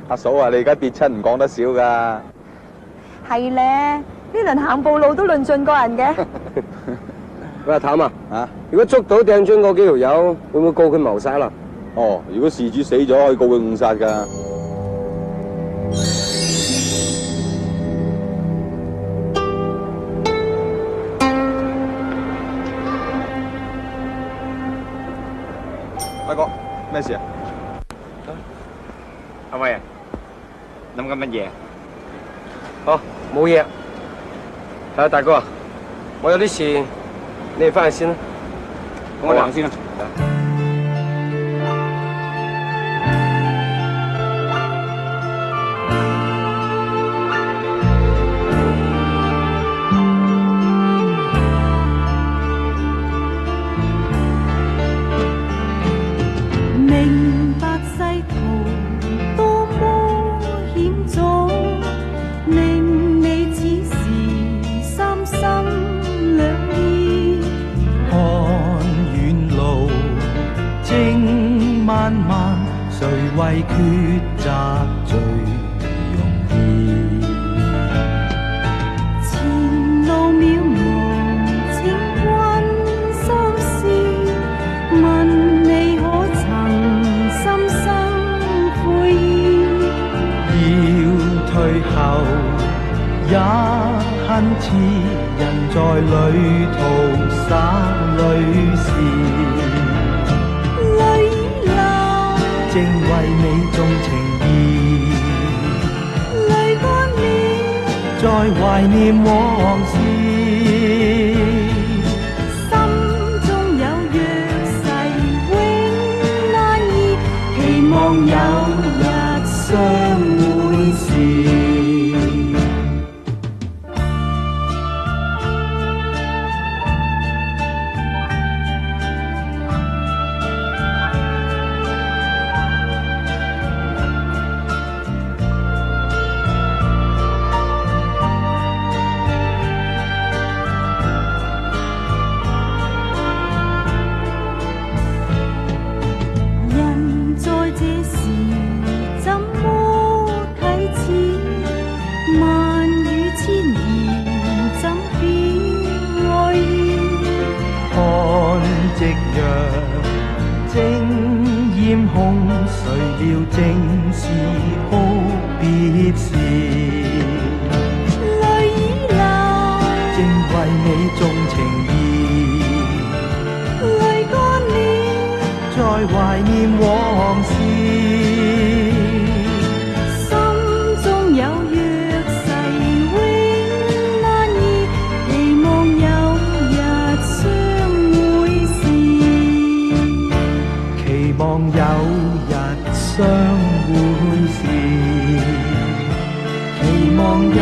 阿嫂啊，你而家跌親唔講得少噶。係咧，呢輪行步路都論盡個人嘅。喂，阿譚啊，啊？如果捉到掟磚嗰幾條友，會唔會告佢謀殺啦？哦，如果事主死咗，可以告佢誤殺噶。輝哥，咩事啊？阿威啊，諗緊乜嘢？哦，冇嘢。係啊，大哥啊，我有啲事，你哋翻去先啦。我哋行先啦。明白世途多麼險阻，令你此時三心兩意。看遠路正漫漫，誰為抉擇最容易？前路渺茫，請關心思，問你可曾心生悔意？要退後也恨遲，人在旅途灑淚時。淚已流，正為你重情義，淚乾了，在懷念往事。心中有約誓永難移，期望有日相會時。人在這時怎麼啟齒？萬語千言怎表愛意？看夕陽正豔紅，誰料正是哭別時。淚已流，正為你重情義，淚乾了，在懷念往事。心中有約誓永難移，期望有日相會時。期望有日相會時，期望有